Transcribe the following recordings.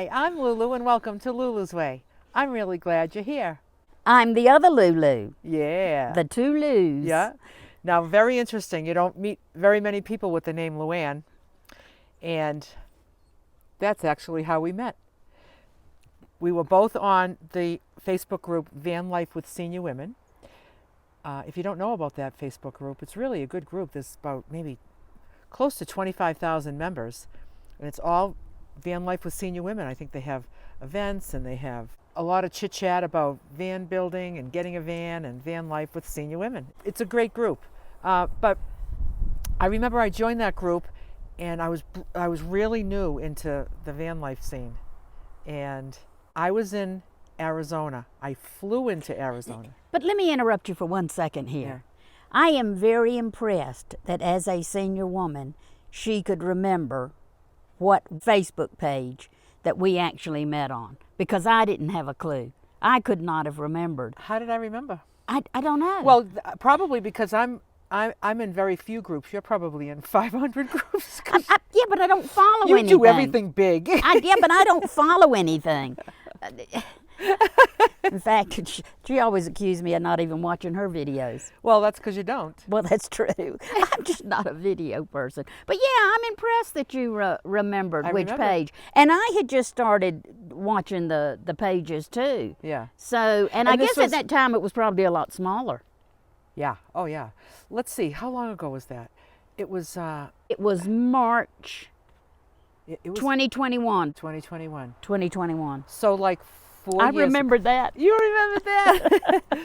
Hi, I'm Lulu and welcome to Lulu's Way. I'm really glad you're here. I'm the other Lulu. Yeah. The two Lus. Yeah. Now, very interesting. You don't meet very many people with the name Luanne. And that's actually how we met. We were both on the Facebook group Van Life with Senior Women. If you don't know about that Facebook group, it's really a good group. There's about maybe close to 25,000 members. And it's all Van Life with Senior Women. I think they have events and they have a lot of chit chat about van building and getting a van and van life with senior women. It's a great group. But I remember I joined that group and I was really new into the van life scene. And I was in Arizona. I flew into Arizona. But let me interrupt you for 1 second here. Yeah. I am very impressed that as a senior woman, she could remember what Facebook page that we actually met on, because I didn't have a clue. I could not have remembered. How did I remember? I don't know. Well, probably because I'm in very few groups. You're probably in 500 groups. Yeah, but I don't follow You anything. do everything big. Yeah, but I don't follow anything. In fact, she always accused me of not even watching her videos. Well, that's because you don't. Well, that's true. I'm just not a video person. But yeah, I'm impressed that you remembered which page. And I had just started watching the pages too. Yeah. So, and I guess at that time it was probably a lot smaller. Yeah. Oh, yeah. Let's see. How long ago was that? It was March it was 2021. 2021. 2021. So like 4 years. I remembered that. You remember that?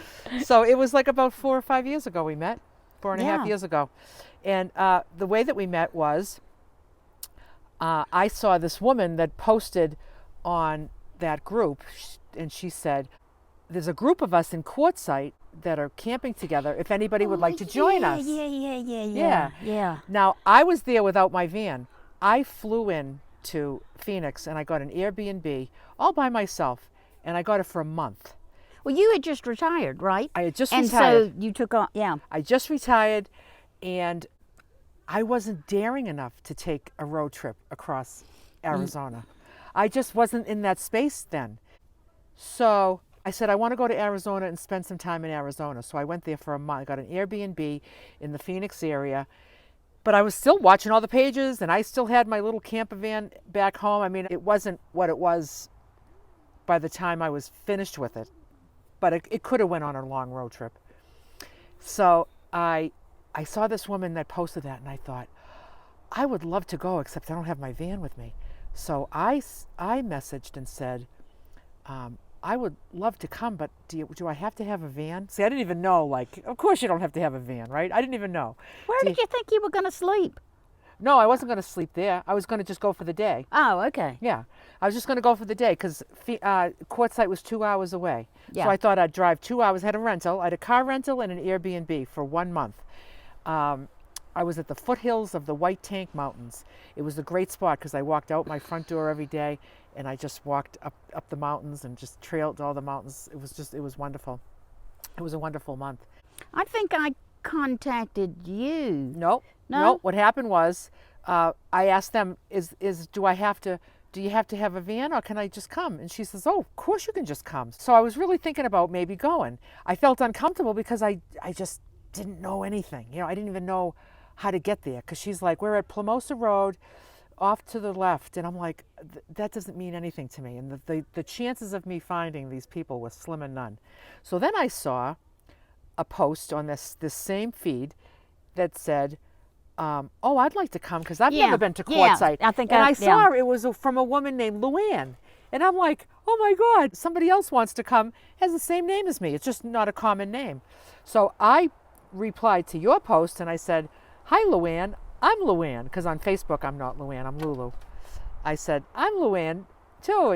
So it was like about 4 or 5 years ago we met, 4.5 years ago. And the way that we met was I saw this woman that posted on that group, and she said, there's a group of us in Quartzite that are camping together if anybody would like to join us. Yeah. Now, I was there without my van. I flew in to Phoenix and I got an Airbnb all by myself, and I got it for a month. Well, you had just retired, right? I had just and retired. And so you took on, yeah. I just retired, and I wasn't daring enough to take a road trip across Arizona. I just wasn't in that space then. So I said, I want to go to Arizona and spend some time in Arizona. So I went there for a month. I got an Airbnb in the Phoenix area. But I was still watching all the pages, and I still had my little camper van back home. I mean, it wasn't what it was by the time I was finished with it. But it could have went on a long road trip. So I saw this woman that posted that, and I thought, I would love to go, except I don't have my van with me. So I messaged and said, I would love to come, but do I have to have a van? See, I didn't even know, like, of course you don't have to have a van, right? I didn't even know. Where did you think you were going to sleep? No, I wasn't going to sleep there. I was going to just go for the day. Oh, okay. Yeah, I was just going to go for the day because Quartzite was 2 hours away. Yeah. So I thought I'd drive 2 hours. I had a rental. I had a car rental and an Airbnb for 1 month. I was at the foothills of the White Tank Mountains. It was a great spot because I walked out my front door every day and I just walked up the mountains and just trailed all the mountains. It was wonderful. It was a wonderful month. I think I contacted you. No. What happened was I asked them, do you have to have a van or can I just come? And she says, oh, of course you can just come. So I was really thinking about maybe going. I felt uncomfortable because I just didn't know anything. You know, I didn't even know how to get there because she's like, we're at Plamosa Road off to the left. And I'm like, that doesn't mean anything to me. And the chances of me finding these people was slim and none. So then I saw a post on this same feed that said, oh, I'd like to come because I've never been to Quartzite. Yeah, I think I saw it was from a woman named Luanne. And I'm like, oh my God, somebody else wants to come, has the same name as me. It's just not a common name. So I replied to your post and I said, hi, Luanne. I'm Luanne, because on Facebook I'm not Luanne, I'm Lulu. I said, I'm Luanne too.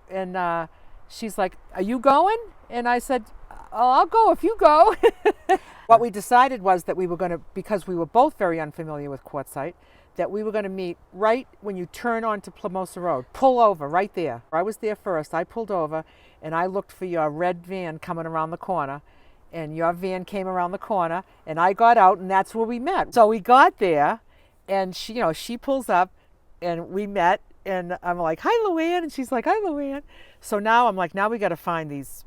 And she's like, are you going? And I said, oh, I'll go if you go. What we decided was that we were going to, because we were both very unfamiliar with Quartzite, that we were going to meet right when you turn onto Plamosa Road. Pull over right there. I was there first. I pulled over and I looked for your red van coming around the corner. And your van came around the corner and I got out and that's where we met. So we got there and she pulls up and we met And I'm like, hi, Luanne. And she's like, hi, Luanne. So now I'm like, now we got to find these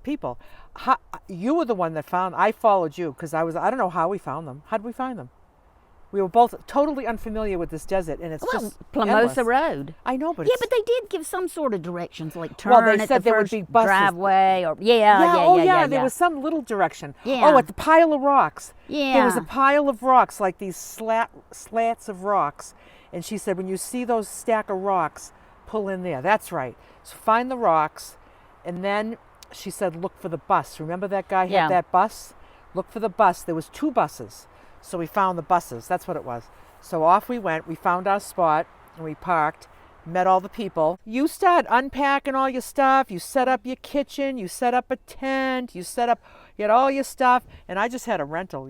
people. You were the one that found, I followed you because I don't know how we found them. How did we find them? We were both totally unfamiliar with this desert, and it's just Plymouth endless. Road. I know, but Yeah, but they did give some sort of directions, like turn Well, they at said the there would first be buses. driveway, or yeah. There was some little direction. Yeah. Oh, at the pile of rocks. Yeah. There was a pile of rocks, like these slats of rocks, and she said, when you see those stack of rocks, pull in there. That's right. So find the rocks, and then she said, look for the bus. Remember that guy had that bus? Look for the bus. There was 2 buses, so we found the buses. That's what it was. So off we went. We found our spot, and we parked, met all the people. You start unpacking all your stuff. You set up your kitchen. You set up a tent. You had all your stuff, and I just had a rental,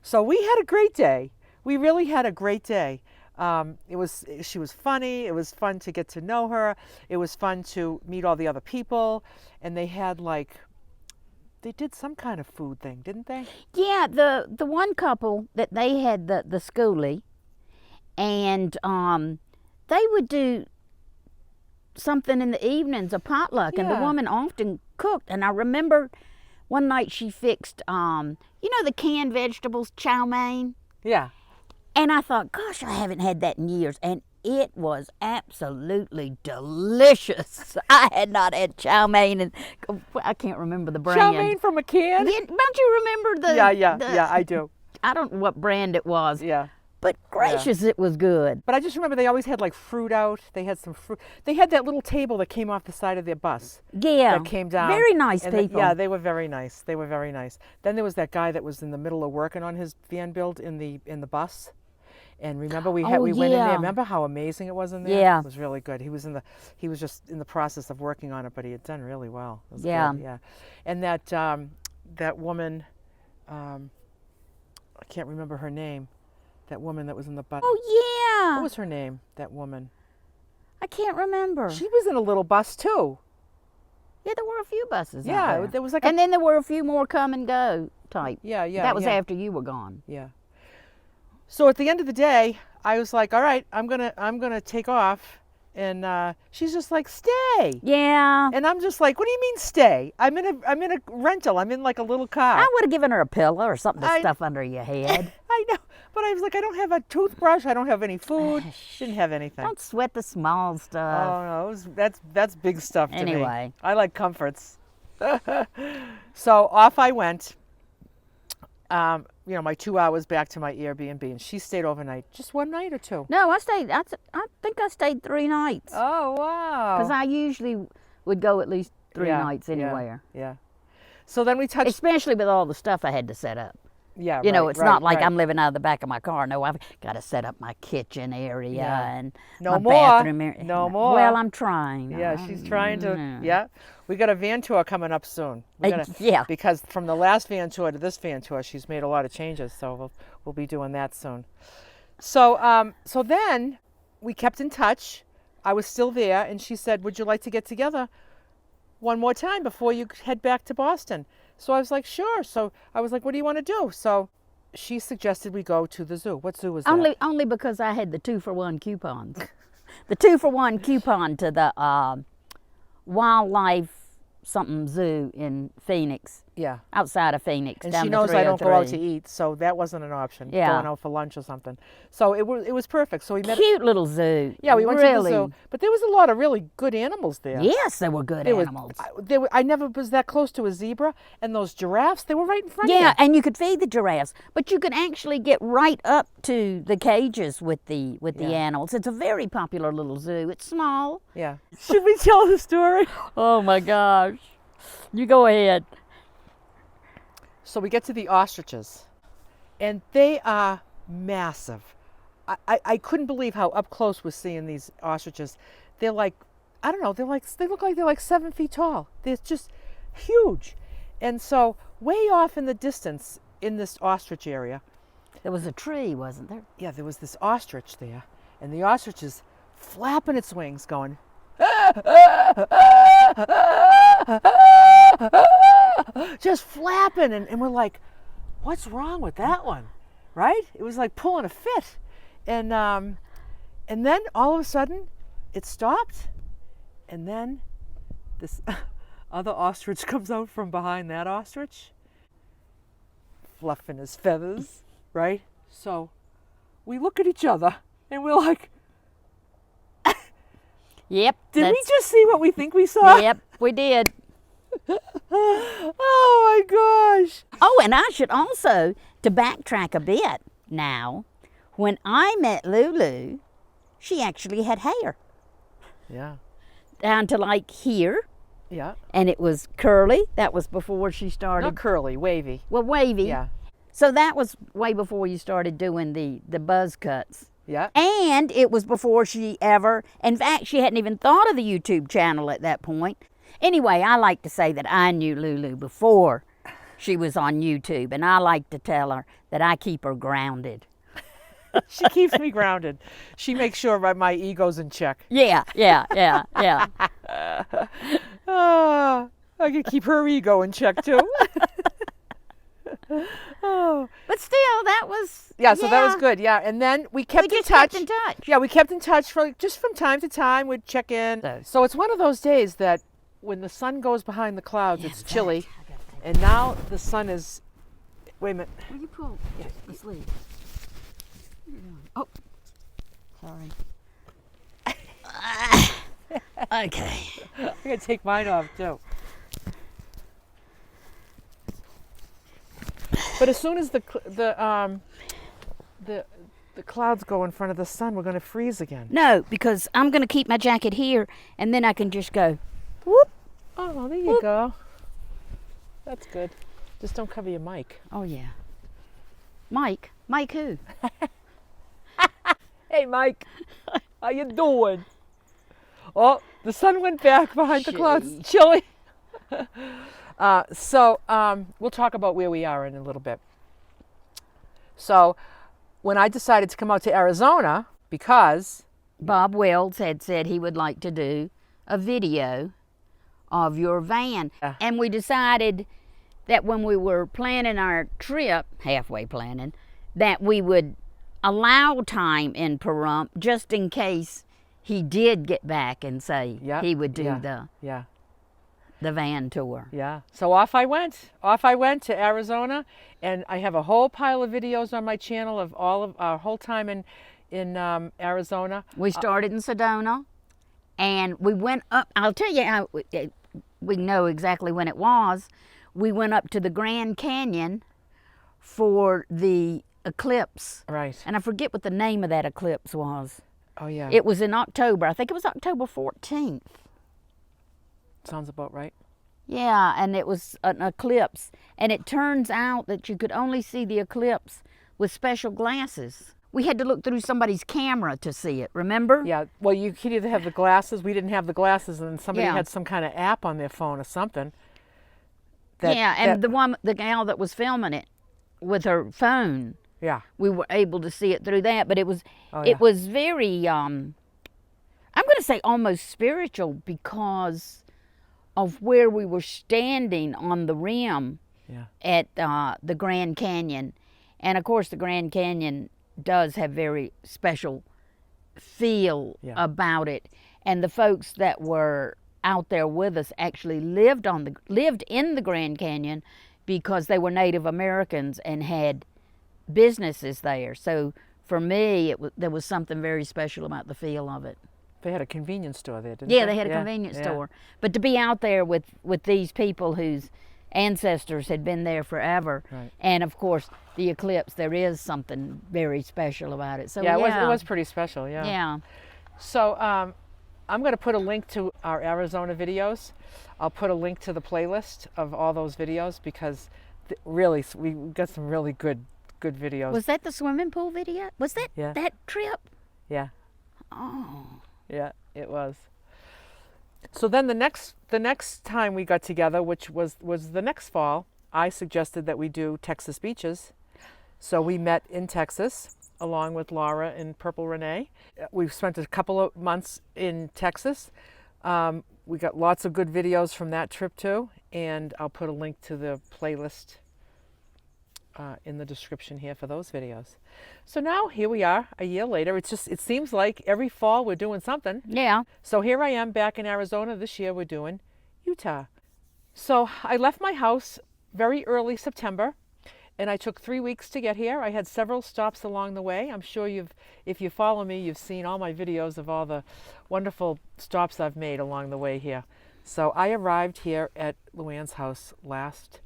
So we had a great day. We really had a great day. She was funny. It was fun to get to know her. It was fun to meet all the other people, and they had they did some kind of food thing, didn't they? Yeah, the one couple that they had the schoolie, and they would do something in the evenings, a potluck, and the woman often cooked. And I remember one night she fixed, the canned vegetables, chow mein. Yeah. And I thought, gosh, I haven't had that in years. And it was absolutely delicious. I had not had chow mein, and I can't remember the brand. Chow mein from a can? Yeah, don't you remember the... Yeah, I do. I don't know what brand it was. Yeah. But gracious, it was good. But I just remember they always had fruit out. They had some fruit. They had that little table that came off the side of their bus. Yeah. That came down. Very nice people. They were very nice. They were very nice. Then there was that guy that was in the middle of working on his van build in the bus. And remember we went in there. Remember how amazing it was in there? Yeah. It was really good. He was just in the process of working on it, but he had done really well. It was Yeah. good, yeah. And that woman, I can't remember her name. That woman that was in the bus. Oh, yeah. What was her name, that woman? I can't remember. She was in a little bus, too. Yeah, there were a few buses Yeah, out there. there was and then there were a few more come and go type. Yeah. That was after you were gone. Yeah. So at the end of the day, I was like, all right, I'm gonna take off. And she's just like, stay. Yeah. And I'm just like, what do you mean stay? I'm in a rental. I'm in like a little car. I would have given her a pillow or something to stuff under your head. I know. But I was like, I don't have a toothbrush. I don't have any food. Didn't have anything. Don't sweat the small stuff. Oh, no. That's big stuff to me. Anyway. I like comforts. So off I went. My 2 hours back to my Airbnb, and she stayed overnight. Just one night or 2? No, I think I stayed 3 nights. Oh, wow. Because I usually would go at least 3 nights anywhere. Yeah. So then we touched... Especially with all the stuff I had to set up. Yeah, It's not like I'm living out of the back of my car. No, I've got to set up my kitchen area and my bathroom area. No more. Well, I'm trying. Yeah, she's trying to. Yeah. We got a van tour coming up soon. Yeah. Because from the last van tour to this van tour, she's made a lot of changes. So we'll be doing that soon. So so then we kept in touch. I was still there, and she said, would you like to get together one more time before you head back to Boston? So I was like, sure. So I was like, what do you want to do? So she suggested we go to the zoo. What zoo was that? Only because I had the 2-for-1 coupons. The 2-for-1 coupon to the wildlife something zoo in Phoenix. Yeah. Outside of Phoenix. And down she the knows I don't go out to 303. eat, so that wasn't an option. Yeah. Going out for lunch or something. So it was perfect. So we met. Cute little zoo. Yeah, we went really. to the zoo, but there was a lot of really good animals there. Yes, they were good animals. I never was that close to a zebra, and those giraffes, they were right in front of Yeah, you. and you could feed the giraffes, but you could actually get right up to the cages with the animals. It's a very popular little zoo. It's small. Yeah. Should we tell the story? Oh my gosh. You go ahead. So we get to the ostriches, and they are massive. I couldn't believe how up close we're seeing these ostriches. They're like, I don't know, they look like they're like 7 feet tall. They're just huge. And so way off in the distance in this ostrich area. There was a tree, wasn't there? Yeah, there was this ostrich there, and the ostrich is flapping its wings going, just flapping, and we're like, what's wrong with that one, right? It was like pulling a fit, and then all of a sudden it stopped, and then this other ostrich comes out from behind that ostrich, fluffing his feathers, right? So we look at each other and we're like, Yep. did we just see what we think we saw? Yep, we did. Oh my gosh. Oh, and I should also, to backtrack a bit now, when I met Lulu, she actually had hair Yeah. down to like here, Yeah. and it was curly. That was before she started. Not curly, wavy. Well, wavy. Yeah. So that was way before you started doing the buzz cuts. Yeah. And it was before she ever, in fact, she hadn't even thought of the YouTube channel at that point. Anyway, I like to say that I knew Lulu before she was on YouTube, and I like to tell her that I keep her grounded. She keeps me grounded. She makes sure my ego's in check. Yeah. Oh, I can keep her ego in check too. Oh. But still, that was So that was good. Yeah, and then we kept in just touch. kept in touch. Yeah, we kept in touch for just from time to time. We'd check in. So it's one of those days that when the sun goes behind the clouds, it's chilly, and now the sun is. Wait a minute. Will you pull the sleeve? Oh, sorry. Okay. I'm gonna take mine off too. But as soon as the clouds go in front of the sun, we're gonna freeze again. No, because I'm going to keep my jacket here, and then I can just go, whoop. Oh, there you go. That's good. Just don't cover your mic. Oh, yeah. Mike? Mike who? Hey, Mike. How you doing? Oh, the sun went back behind the clouds. Chilly. So we'll talk about where we are in a little bit. So when I decided to come out to Arizona, because Bob Wells had said he would like to do a video of your van. And we decided that when we were planning our trip, halfway planning, that we would allow time in Pahrump just in case he did get back and say he would do the van tour. Yeah. So off I went. Off I went to Arizona, and I have a whole pile of videos on my channel of all of our whole time in Arizona. We started in Sedona, and we went up. I'll tell you how we know exactly when it was. We went up to the Grand Canyon for the eclipse. Right. And I forget what the name of that eclipse was. Oh, yeah. It was in October. I think it was October 14th. Sounds about right. Yeah, and it was an eclipse. And it turns out that you could only see the eclipse with special glasses. We had to look through somebody's camera to see it, remember? Yeah, well, you could either have the glasses. We didn't have the glasses, and somebody had some kind of app on their phone or something. The gal that was filming it with her phone. Yeah. We were able to see it through that, but it was very I'm going to say almost spiritual because of where we were standing on the rim at the Grand Canyon. And of course the Grand Canyon does have very special feel about it. And the folks that were out there with us actually lived in the Grand Canyon because they were Native Americans and had businesses there. So for me, there was something very special about the feel of it. They had a convenience store there, didn't they? Yeah, they had a convenience store. But to be out there with these people whose ancestors had been there forever, and of course the eclipse, there is something very special about it. So it was pretty special. Yeah. So I'm going to put a link to our Arizona videos. I'll put a link to the playlist of all those videos because really we got some really good videos. Was that the swimming pool video? Was that that trip? Yeah. Oh. Yeah, it was. So then the next time we got together, which was the next fall, I suggested that we do Texas beaches. So we met in Texas along with Laura and Purple Renee. We've spent a couple of months in Texas. We got lots of good videos from that trip too, and I'll put a link to the playlist in the description here for those videos. So now here we are a year later. It seems like every fall we're doing something. Yeah. So here I am back in Arizona. This year we're doing Utah. So I left my house very early September, and I took 3 weeks to get here. I had several stops along the way. I'm sure if you follow me, you've seen all my videos of all the wonderful stops I've made along the way here. So I arrived here at Luanne's house last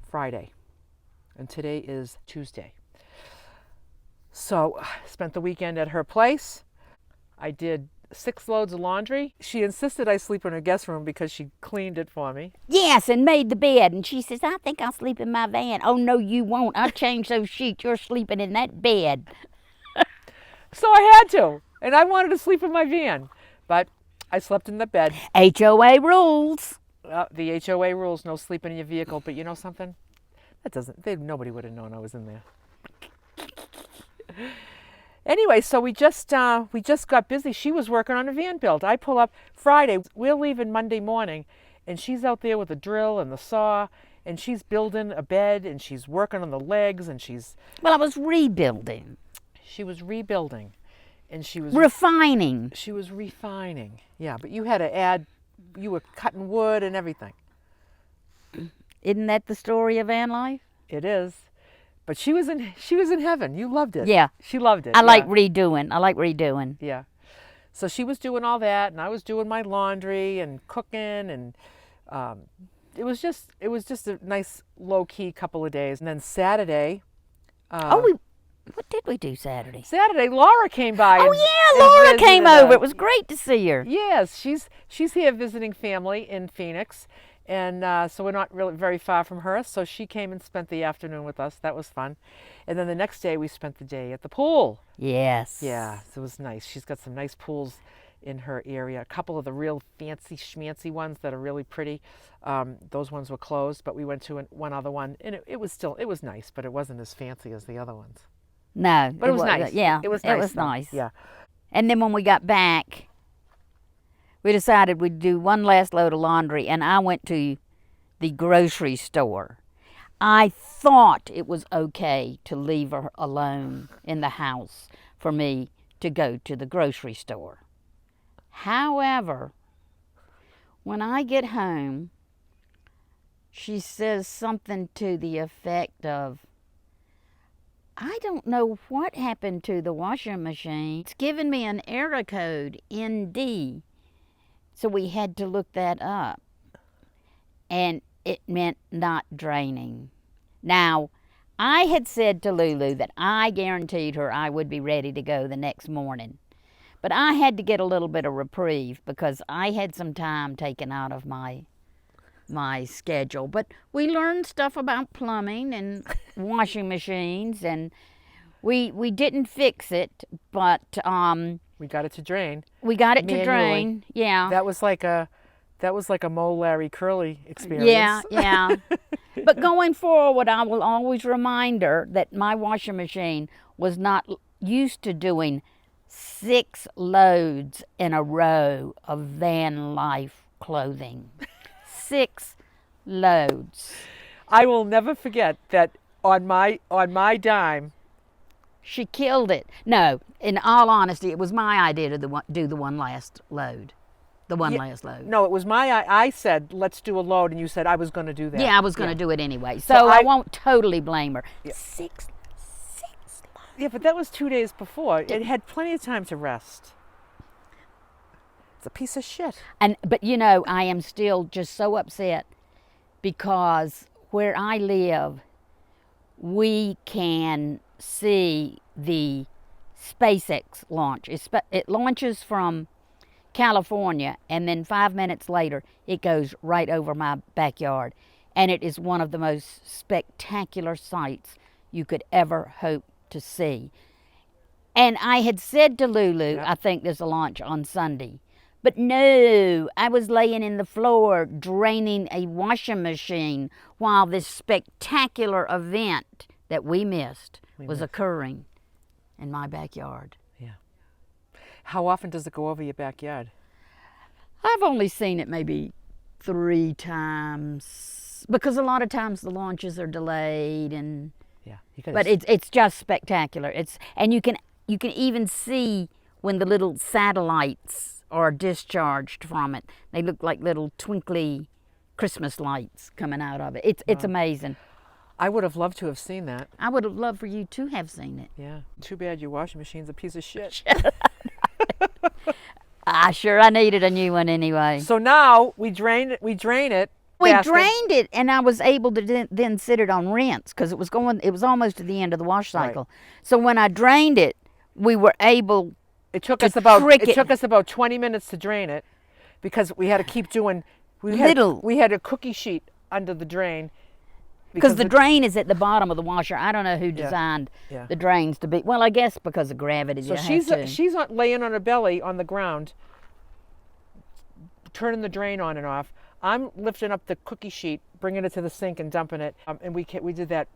Friday, and today is Tuesday. So I spent the weekend at her place. I did 6 loads of laundry. She insisted I sleep in her guest room because she cleaned it for me. Yes, and made the bed. And she says, I think I'll sleep in my van. Oh, no, you won't. I'll change those sheets. You're sleeping in that bed. So I had to, and I wanted to sleep in my van, but I slept in the bed. HOA rules. The HOA rules, no sleeping in your vehicle, but you know something? Nobody would have known I was in there. Anyway, so we just got busy. She was working on a van build. I pull up Friday. We're leaving Monday morning, and she's out there with the drill and the saw, and she's building a bed, and she's working on the legs, and Well, I was rebuilding. she was rebuilding, and she was Refining. She was refining. Yeah, but you had to add. You were cutting wood and everything. Isn't that the story of van life? It is. But she was in heaven. You loved it. Yeah. She loved it. I like redoing. Yeah. So she was doing all that, and I was doing my laundry and cooking, and it was just a nice low key couple of days. And then Saturday. What did we do Saturday? Saturday, Laura came by. Oh yeah, Laura came over. It was great to see her. Yes, she's here visiting family in Phoenix. And so we're not really very far from her. So she came and spent the afternoon with us. That was fun. And then the next day we spent the day at the pool. Yes. Yeah, so it was nice. She's got some nice pools in her area. A couple of the real fancy schmancy ones that are really pretty. Those ones were closed, but we went to one other one. And it was nice, but it wasn't as fancy as the other ones. No. But it was nice. Yeah. It was nice. It was nice. Yeah. And then when we got back, we decided we'd do one last load of laundry, and I went to the grocery store. I thought it was okay to leave her alone in the house for me to go to the grocery store. However, when I get home, she says something to the effect of, I don't know what happened to the washing machine. It's given me an error code, ND. So we had to look that up. And it meant not draining. Now, I had said to Lulu that I guaranteed her I would be ready to go the next morning. But I had to get a little bit of reprieve because I had some time taken out of my schedule. But we learned stuff about plumbing and washing machines, and we didn't fix it, but We got it to drain. we got it to Manually. drain. Yeah. That was like a Mo Larry Curly experience. Yeah, yeah. But going forward, I will always remind her that my washing machine was not used to doing 6 loads in a row of van life clothing. 6 loads. I will never forget that on my dime. She killed it. No, in all honesty, it was my idea to do the one last load. The one last load. No, it was I said, let's do a load, and you said I was going to do that. Yeah, I was going to do it anyway. So I won't totally blame her. Yeah. 6 loads. Yeah, but that was 2 days before. It had plenty of time to rest. It's a piece of shit. But you know, I am still just so upset because where I live, we can see the SpaceX launch. It launches from California, and then 5 minutes later, it goes right over my backyard. And it is one of the most spectacular sights you could ever hope to see. And I had said to Lulu, I think there's a launch on Sunday. But no, I was laying in the floor draining a washing machine while this spectacular event that we missed was occurring in my backyard. Yeah. How often does it go over your backyard? I've only seen it maybe 3 times because a lot of times the launches are delayed and Yeah. You could But it's just spectacular. And you can even see when the little satellites are discharged from it. They look like little twinkly Christmas lights coming out of it. It's amazing. I would have loved to have seen that. I would have loved for you to have seen it. Yeah. Too bad your washing machine's a piece of shit. I needed a new one anyway. So now we drain it. We basket. drained it, and I was able to then sit it on rinse because it was almost to the end of the wash cycle. Right. So when I drained it, we were able. It took to us about trick it took us about 20 minutes to drain it because we had to keep doing we had a cookie sheet under the drain because the drain is at the bottom of the washer. I don't know who designed the drains to be. Well, I guess because of gravity. So she's laying on her belly on the ground, turning the drain on and off. I'm lifting up the cookie sheet, bringing it to the sink and dumping it, and we did that,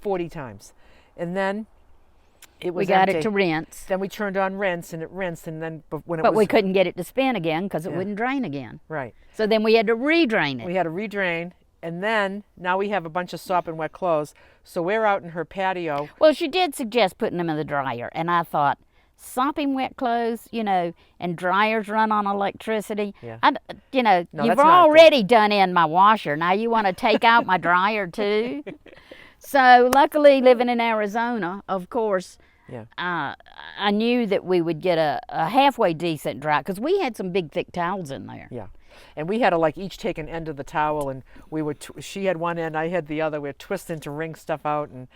40 times, and then we got it to rinse. Then we turned on rinse, and it rinsed, and then but we couldn't get it to spin again because it wouldn't drain again. Right. So then we had to redrain it. We had to redrain, and then now we have a bunch of sopping wet clothes. So we're out in her patio. Well, she did suggest putting them in the dryer, and I thought, sopping wet clothes, and dryers run on electricity. Yeah. You've already done in my washer. Now you want to take out my dryer too? So luckily, living in Arizona, of course, I knew that we would get a halfway decent dry because we had some big thick towels in there. Yeah. And we had to each take an end of the towel, and we would. She had one end, I had the other. We were twisting to wring stuff out, and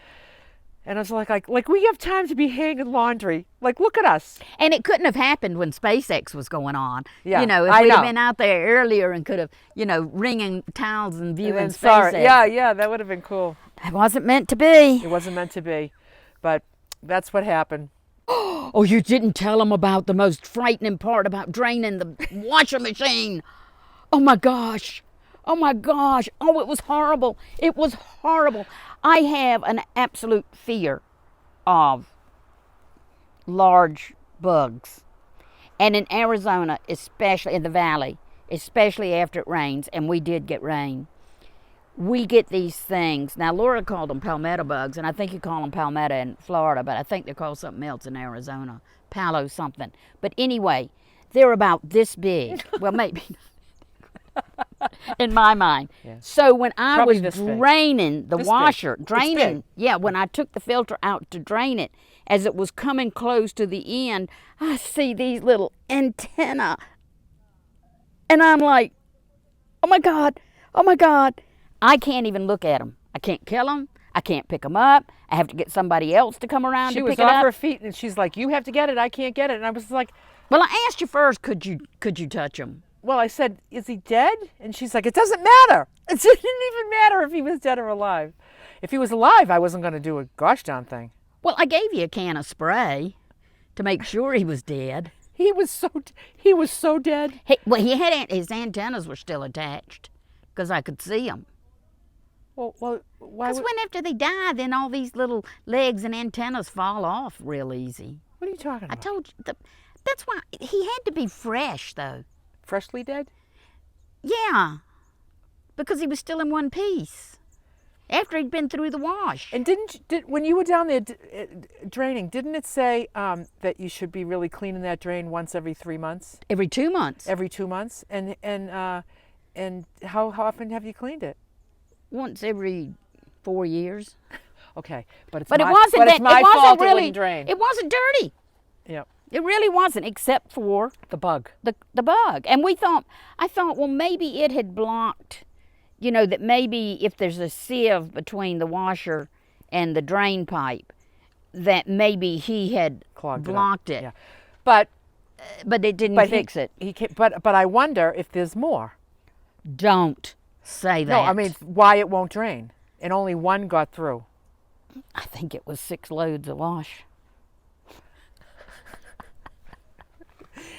I was like we have time to be hanging laundry. Look at us. And it couldn't have happened when SpaceX was going on. Yeah, if we'd have been out there earlier and could have, wringing towels and viewing SpaceX. Yeah, that would have been cool. It wasn't meant to be. It wasn't meant to be, but that's what happened. Oh, you didn't tell them about the most frightening part about draining the washing machine. Oh my gosh. Oh my gosh. Oh, it was horrible. It was horrible. I have an absolute fear of large bugs. And in Arizona, especially in the valley, especially after it rains, and we did get rain, we get these things. Now, Laura called them palmetto bugs, and I think you call them palmetto in Florida, but I think they're called something else in Arizona, palo something. But anyway, they're about this big. Well, maybe in my mind. Yeah. So when I Probably was draining the washer, when I took the filter out to drain it, as it was coming close to the end, I see these little antennae. And I'm like, oh my God. I can't even look at them. I can't kill them. I can't pick them up. I have to get somebody else to come around to pick it up. She was off her feet, and she's like, you have to get it. I can't get it. And I was like, well, I asked you first, could you touch him? Well, I said, is he dead? And she's like, it doesn't matter. It didn't even matter if he was dead or alive. If he was alive, I wasn't going to do a gosh darn thing. Well, I gave you a can of spray to make sure he was dead. He was so dead. He had his antennas were still attached because I could see them. Well, why? Because when after they die, then all these little legs and antennas fall off real easy. What are you talking about? I told you. That's why he had to be fresh, though. Freshly dead? Yeah, because he was still in one piece after he'd been through the wash. And when you were down there draining, didn't it say that you should be really cleaning that drain once every 3 months? Every 2 months. Every 2 months, and how often have you cleaned it? Once every 4 years. Okay, but it's my fault it wouldn't drain. It wasn't dirty. Yep. It really wasn't, except for the bug. The bug. And I thought, well, maybe it had blocked, that maybe if there's a sieve between the washer and the drain pipe, that maybe he had blocked it. Yeah. But it didn't fix it. But I wonder if there's more. Don't say that. No, I mean, why it won't drain. And only one got through. I think it was 6 loads of wash.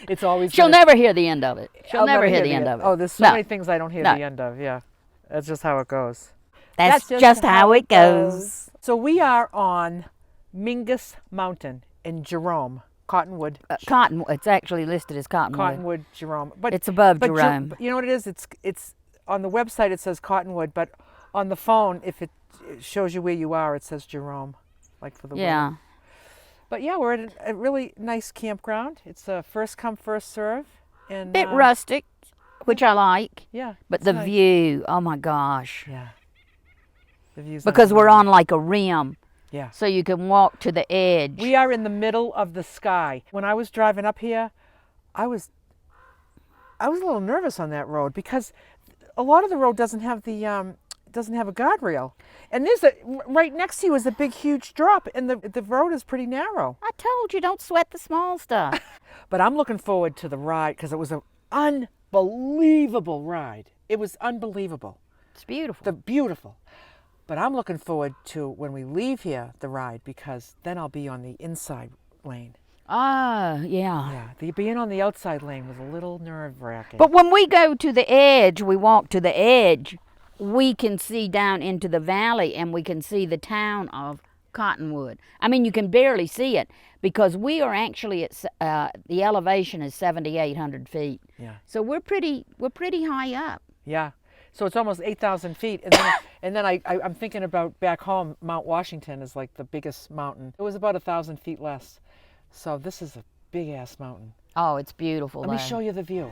It's always. She'll never hear the end of it. She'll never hear the end of it. Oh, there's so many things I don't hear the end of. Yeah, that's just how it goes. That's just how it goes. So we are on Mingus Mountain in Jerome, Cottonwood. It's actually listed as Cottonwood. Cottonwood, Jerome, but it's above Jerome. You know what it is? It's on the website. It says Cottonwood, but on the phone, if it it shows you where you are. It says Jerome, like for the Yeah. women. But yeah, we're at a really nice campground. It's a first come, first serve. And Bit rustic, which I like. yeah. But it's the nice. view, oh my gosh. Yeah. The view's Because we're unbelievable. on like a rim, Yeah. so you can walk to the edge. We are in the middle of the sky. When I was driving up here, I was a little nervous on that road because a lot of the road doesn't have a guardrail, and right next to you is a big, huge drop, and the road is pretty narrow. I told you, don't sweat the small stuff. But I'm looking forward to the ride because it was an unbelievable ride. It was unbelievable. It's beautiful. Beautiful. But I'm looking forward to when we leave here, the ride, because then I'll be on the inside lane. Oh, yeah. Yeah, being on the outside lane was a little nerve-wracking. But when we go to the edge, we walk to the edge, we can see down into the valley and we can see the town of Cottonwood. I mean, you can barely see it because we are actually at the elevation is 7,800 feet. Yeah. So we're pretty high up. Yeah. So it's almost 8,000 feet. And then I'm thinking about back home, Mount Washington is like the biggest mountain. It was about 1,000 feet less. So this is a big-ass mountain. Oh, it's beautiful. Let me show you the view.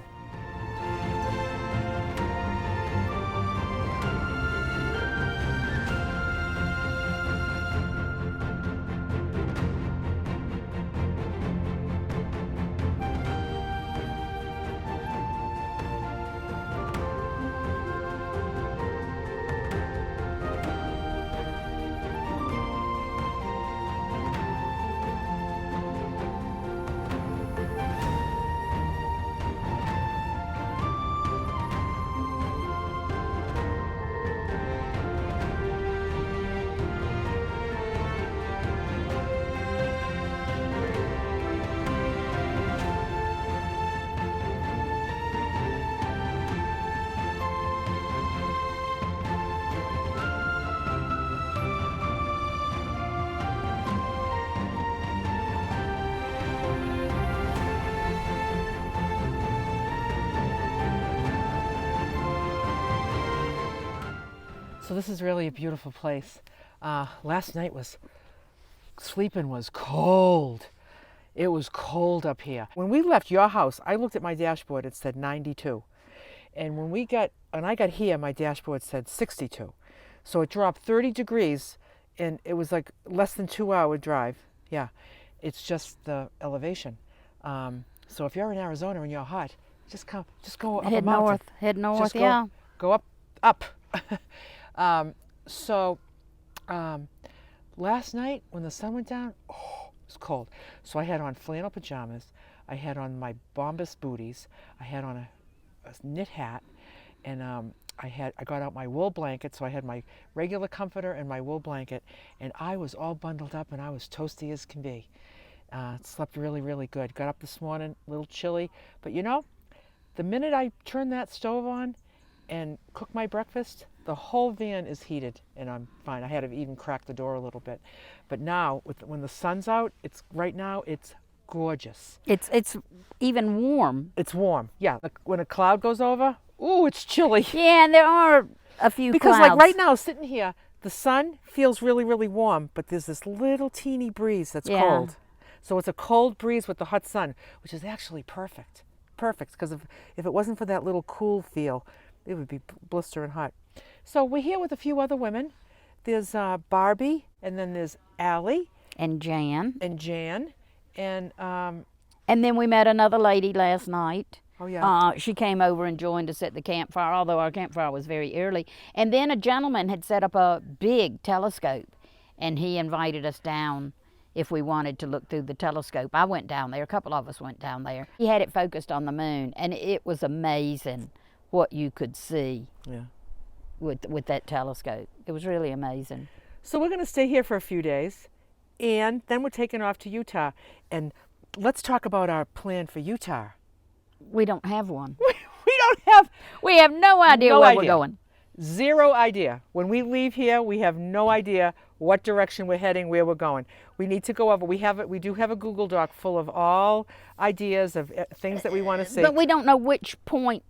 So this is really a beautiful place. Last night sleeping was cold. It was cold up here. When we left your house, I looked at my dashboard, it said 92. And when I got here, my dashboard said 62. So it dropped 30 degrees and it was like less than 2-hour drive. Yeah, it's just the elevation. So if you're in Arizona and you're hot, just go up a mountain. Head north, Just yeah. Go up. Last night when the sun went down, it was cold. So I had on flannel pajamas. I had on my Bombas booties. I had on a knit hat, and I got out my wool blanket. So I had my regular comforter and my wool blanket, and I was all bundled up, and I was toasty as can be. Slept really, really good. Got up this morning, a little chilly, but the minute I turned that stove on and cooked my breakfast, the whole van is heated and I'm fine. I had to even crack the door a little bit. But now, when the sun's out, right now it's gorgeous. It's even warm. It's warm. Yeah, when a cloud goes over, ooh, it's chilly. Yeah, and there are a few Because clouds. like right now, sitting here, the sun feels really, really warm, but there's this little teeny breeze that's cold. So it's a cold breeze with the hot sun, which is actually perfect. Perfect, because if it wasn't for that little cool feel, it would be blistering hot. So we're here with a few other women. There's Barbie, and then there's Allie. And Jan. And Jan. And then we met another lady last night. Oh, yeah. She came over and joined us at the campfire, although our campfire was very early. And then a gentleman had set up a big telescope, and he invited us down if we wanted to look through the telescope. I went down there. A couple of us went down there. He had it focused on the moon, and it was amazing what you could see with that telescope. It was really amazing. So we're going to stay here for a few days, and then we're taking off to Utah. And let's talk about our plan for Utah. We don't have one. We have no idea where we're going. Zero idea. When we leave here, we have no idea what direction we're heading, where we're going. We need to go over. We do have a Google Doc full of all ideas of things that we want to see. But we don't know which point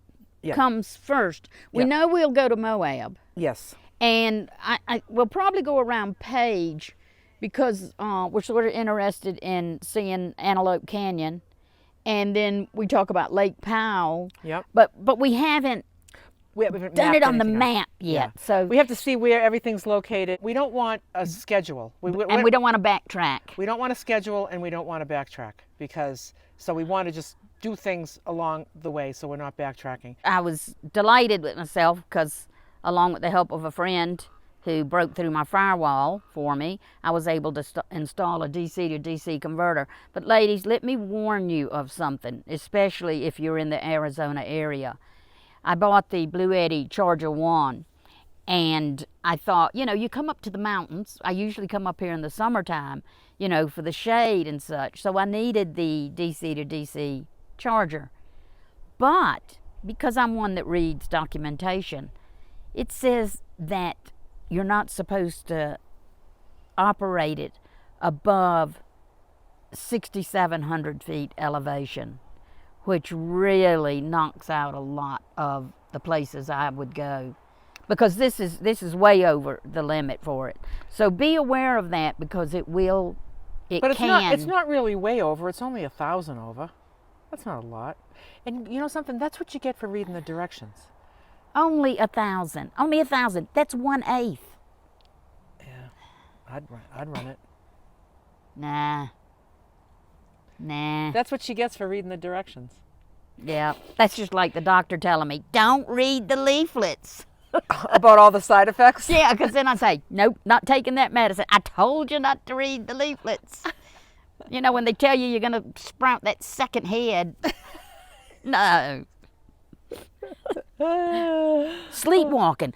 comes first. We know we'll go to Moab. Yes. And I will probably go around Page because we're sort of interested in seeing Antelope Canyon. And then we talk about Lake Powell. Yep. But we haven't We haven't done mapped it on the anything out. map yet. Yeah. So We have to see where everything's located. We don't want a schedule. and we don't want to backtrack. We don't want a schedule, and we don't want to backtrack so we want to just do things along the way so we're not backtracking. I was delighted with myself because, along with the help of a friend who broke through my firewall for me, I was able to install a DC to DC converter. But ladies, let me warn you of something, especially if you're in the Arizona area. I bought the Blue Eddy Charger 1, and I thought, you come up to the mountains. I usually come up here in the summertime, for the shade and such. So I needed the DC to DC charger. But because I'm one that reads documentation, it says that you're not supposed to operate it above 6,700 feet elevation, which really knocks out a lot of the places I would go, because this is way over the limit for it. So be aware of that, because it can. It's not really way over. It's only 1,000 over. That's not a lot. And you know something? That's what you get for reading the directions. Only 1,000. Only 1,000. That's 1/8. Yeah, I'd run it. Nah. That's what she gets for reading the directions. Yeah, that's just like the doctor telling me, don't read the leaflets. About all the side effects? Yeah, because then I say, nope, not taking that medicine. I told you not to read the leaflets. When they tell you you're going to sprout that second head. No. Sleepwalking.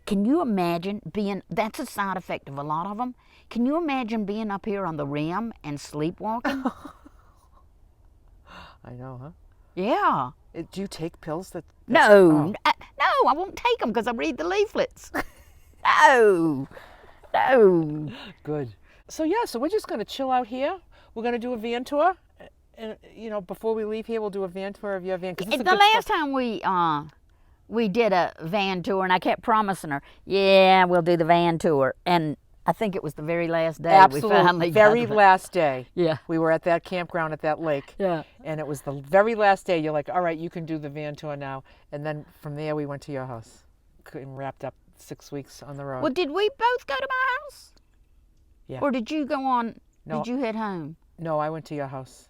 Can you imagine that's a side effect of a lot of them. Can you imagine being up here on the rim and sleepwalking? I know, huh? Yeah. Do you take pills that... No, I won't take them because I read the leaflets. No. Good. So we're just going to chill out here. We're going to do a van tour. And, before we leave here, we'll do a van tour of your van. The last time we did a van tour, and I kept promising her, yeah, we'll do the van tour. And I think it was the very last day we finally very got it. last day. Yeah. We were at that campground at that lake. Yeah. And it was the very last day. You're like, all right, you can do the van tour now. And then from there, we went to your house and wrapped up 6 weeks on the road. Well, did we both go to my house? Yeah. Or did you go on? No. Did you head home? No, I went to your house.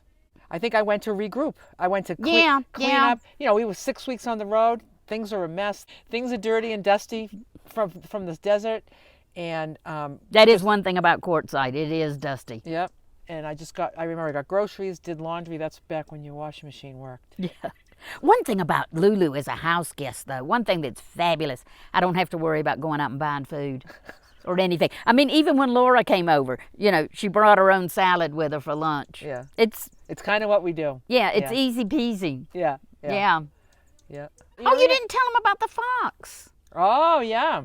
I think I went to regroup. I went to clean up. We were 6 weeks on the road. Things are a mess. Things are dirty and dusty from this desert. And that is one thing about Quartzite. It is dusty. Yep. And I remember I got groceries, did laundry. That's back when your washing machine worked. Yeah. One thing about Lulu as a house guest, though, one thing that's fabulous, I don't have to worry about going out and buying food or anything. I mean, even when Laura came over, she brought her own salad with her for lunch. Yeah. It's kind of what we do. Yeah, it's easy peasy. Yeah. Yeah. Oh, you didn't tell them about the fox. Oh, yeah.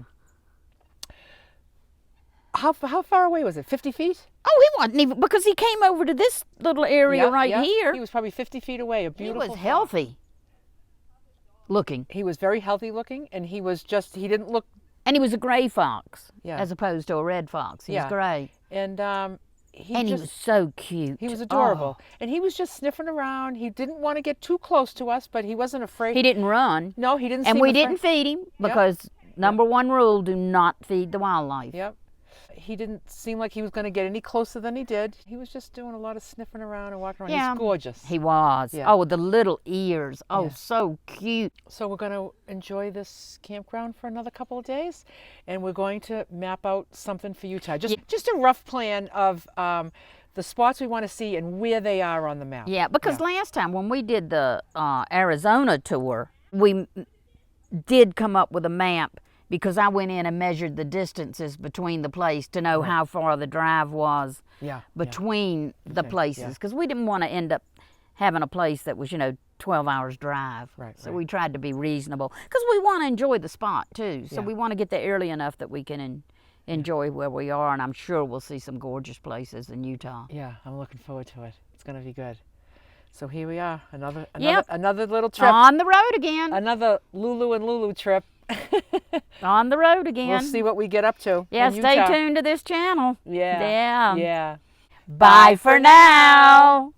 How far away was it? 50 feet? Oh, he wasn't even, because he came over to this little area here. He was probably 50 feet away. A beautiful He was healthy looking. He was very healthy looking, and he didn't look... And he was a gray fox, Yeah. as opposed to a red fox. He was gray. And he was so cute. He was adorable. Oh. And he was just sniffing around. He didn't want to get too close to us, but he wasn't afraid. He didn't run. No, he didn't And seem we afraid. didn't feed him, because number one rule, do not feed the wildlife. Yep. He didn't seem like he was going to get any closer than he did. He was just doing a lot of sniffing around and walking around. Yeah. He's gorgeous. He was. Yeah. Oh, the little ears. Oh, Yeah. so cute. So we're going to enjoy this campground for another couple of days, and we're going to map out something for Utah. Just a rough plan of the spots we want to see and where they are on the map. Yeah, because last time when we did the Arizona tour, we did come up with a map, because I went in and measured the distances between the place to know how far the drive was between the places, because we didn't want to end up having a place that was 12 hours drive. Right. So we tried to be reasonable, because we want to enjoy the spot too. So we want to get there early enough that we can enjoy where we are, and I'm sure we'll see some gorgeous places in Utah. Yeah, I'm looking forward to it. It's going to be good. So here we are, another Yep. little trip. On the road again. Another Lulu and Lulu trip. On the road again. We'll see what we get up to. Yeah, in stay Utah. tuned to this channel. Yeah. Yeah. Yeah. Bye for now.